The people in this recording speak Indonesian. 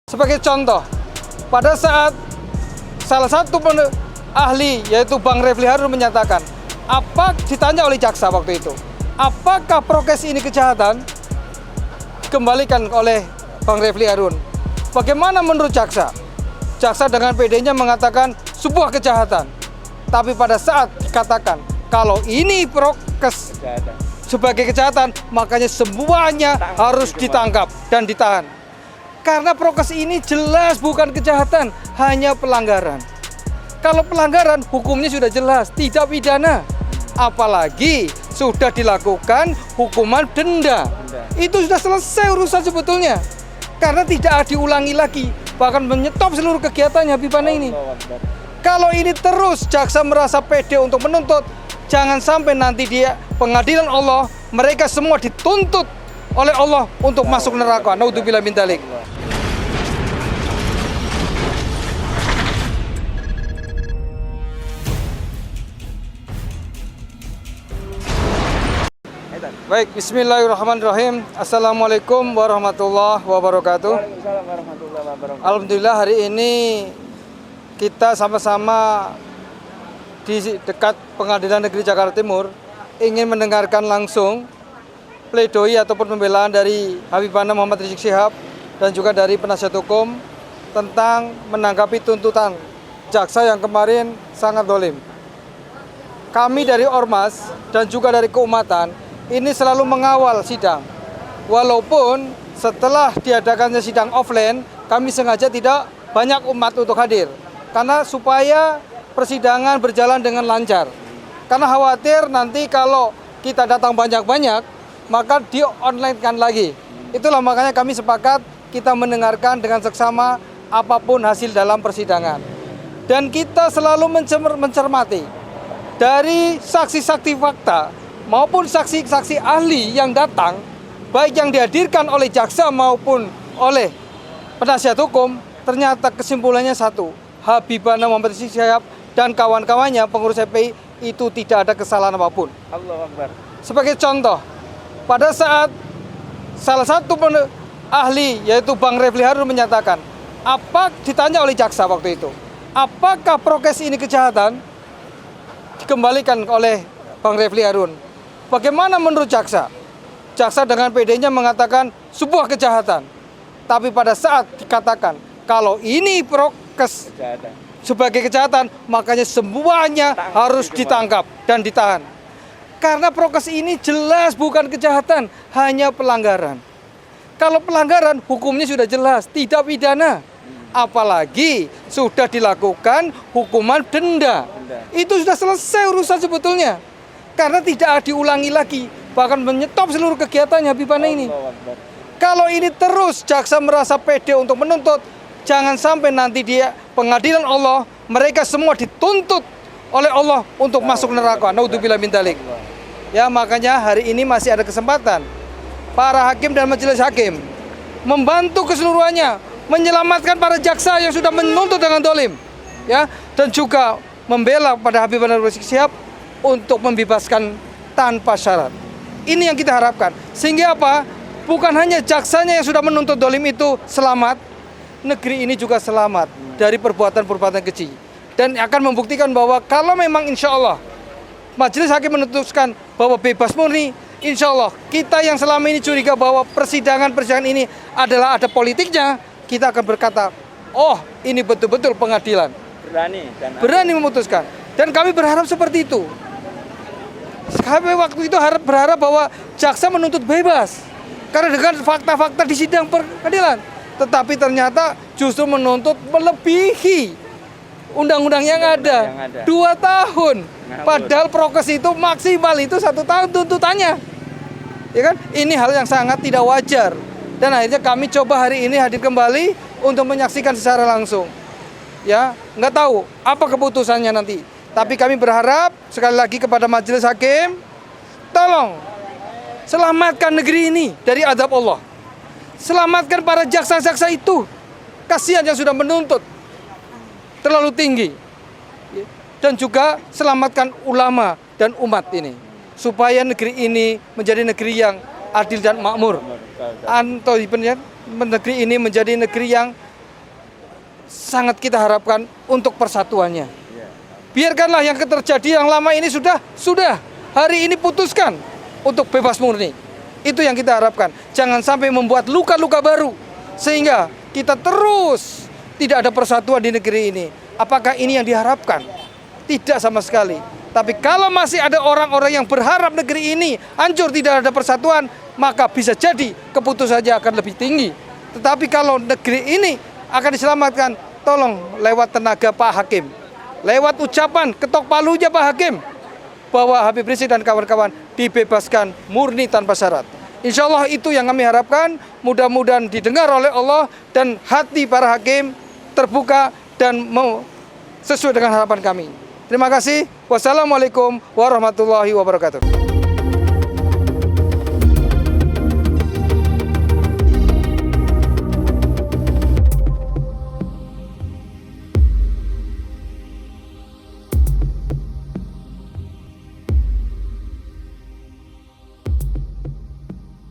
Sebagai contoh, pada saat salah satu ahli yaitu Bang Refli Harun menyatakan, apa ditanya oleh jaksa waktu itu, apakah prokes ini kejahatan? Dikembalikan oleh Bang Refli Harun. Bagaimana menurut jaksa? Jaksa dengan PD-nya mengatakan sebuah kejahatan. Tapi pada saat dikatakan kalau ini prokes sebagai kejahatan, makanya semuanya harus ditangkap dan ditahan. Karena prokes ini jelas bukan kejahatan, hanya pelanggaran. Kalau pelanggaran, hukumnya sudah jelas, tidak pidana. Apalagi sudah dilakukan hukuman denda. Itu sudah selesai urusan sebetulnya. Karena tidak diulangi lagi, bahkan menyetop seluruh kegiatannya Habibana ini. Kalau ini terus jaksa merasa pede untuk menuntut, jangan sampai nanti dia pengadilan Allah, mereka semua dituntut oleh Allah untuk masuk neraka. Naudzubillah min dzalik. Baik, bismillahirrahmanirrahim. Assalamualaikum warahmatullahi wabarakatuh. Waalaikumsalam warahmatullahi wabarakatuh. Alhamdulillah hari ini kita sama-sama di dekat Pengadilan Negeri Jakarta Timur ingin mendengarkan langsung pledoi ataupun pembelaan dari Habibana Muhammad Rizik Syihab dan juga dari penasihat hukum tentang menanggapi tuntutan jaksa yang kemarin sangat dolim. Kami dari Ormas dan juga dari keumatan ini selalu mengawal sidang. Walaupun setelah diadakannya sidang offline, kami sengaja tidak banyak umat untuk hadir. Karena supaya persidangan berjalan dengan lancar. Karena khawatir nanti kalau kita datang banyak-banyak, maka di-online-kan lagi. Itulah makanya kami sepakat kita mendengarkan dengan seksama apapun hasil dalam persidangan. Dan kita selalu mencermati dari saksi-saksi fakta maupun saksi-saksi ahli yang datang, baik yang dihadirkan oleh jaksa maupun oleh penasihat hukum, ternyata kesimpulannya satu, Habibana Muhammad Rizik Syihab dan kawan-kawannya pengurus FPI itu tidak ada kesalahan apapun. Allahu Akbar. Sebagai contoh, pada saat salah satu ahli yaitu Bang Refli Harun menyatakan, apa ditanya oleh jaksa waktu itu, apakah prokes ini kejahatan? Dikembalikan oleh Bang Refli Harun. Bagaimana menurut jaksa? Jaksa dengan PD-nya mengatakan sebuah kejahatan. Tapi pada saat dikatakan kalau ini prokes sebagai kejahatan, makanya semuanya harus ditangkap dan ditahan. Karena prokes ini jelas bukan kejahatan, hanya pelanggaran. Kalau pelanggaran, hukumnya sudah jelas, tidak pidana. Apalagi sudah dilakukan hukuman denda. Itu sudah selesai urusan sebetulnya. Karena tidak diulangi lagi, bahkan menyetop seluruh kegiatannya Habibana ini. Kalau ini terus jaksa merasa pede untuk menuntut, jangan sampai nanti dia pengadilan Allah, mereka semua dituntut oleh Allah untuk masuk neraka. Naudzubillah min dzalik. Ya, makanya hari ini masih ada kesempatan para hakim dan majelis hakim membantu keseluruhannya, menyelamatkan para jaksa yang sudah menuntut dengan dolim, ya, dan juga membela pada Habibana Rizik Syihab untuk membebaskan tanpa syarat. Ini yang kita harapkan. Sehingga apa? Bukan hanya jaksanya yang sudah menuntut dolim itu selamat, negeri ini juga selamat dari perbuatan-perbuatan keji. Dan akan membuktikan bahwa kalau memang insya Allah majelis hakim memutuskan bahwa bebas murni, insya Allah kita yang selama ini curiga bahwa persidangan ini adalah ada politiknya, kita akan berkata, oh ini betul-betul pengadilan berani memutuskan. Dan kami berharap seperti itu. Kami waktu itu berharap bahwa jaksa menuntut bebas karena dengan fakta-fakta di sidang pengadilan. Tetapi ternyata justru menuntut melebihi undang-undang yang ada 2 tahun. Padahal prokes itu maksimal itu 1 tahun tuntutannya. Ya kan? Ini hal yang sangat tidak wajar. Dan akhirnya kami coba hari ini hadir kembali untuk menyaksikan secara langsung. Ya, nggak tahu apa keputusannya nanti. Tapi kami berharap sekali lagi kepada majelis hakim, tolong selamatkan negeri ini dari azab Allah. Selamatkan para jaksa-jaksa itu. Kasihan yang sudah menuntut terlalu tinggi. Dan juga selamatkan ulama dan umat ini. Supaya negeri ini menjadi negeri yang adil dan makmur. Negeri ini menjadi negeri yang sangat kita harapkan untuk persatuannya. Iya. Biarkanlah yang terjadi yang lama ini sudah. Hari ini putuskan untuk bebas murni. Itu yang kita harapkan. Jangan sampai membuat luka-luka baru. Sehingga kita terus tidak ada persatuan di negeri ini. Apakah ini yang diharapkan? Tidak sama sekali. Tapi kalau masih ada orang-orang yang berharap negeri ini hancur, tidak ada persatuan, maka bisa jadi keputusannya akan lebih tinggi. Tetapi kalau negeri ini akan diselamatkan, tolong lewat tenaga Pak Hakim, lewat ucapan ketok palunya Pak Hakim, bahwa Habib Rizik dan kawan-kawan dibebaskan murni tanpa syarat. Insya Allah itu yang kami harapkan. Mudah-mudahan didengar oleh Allah dan hati para hakim terbuka dan sesuai dengan harapan kami. Terima kasih. Wassalamualaikum warahmatullahi wabarakatuh.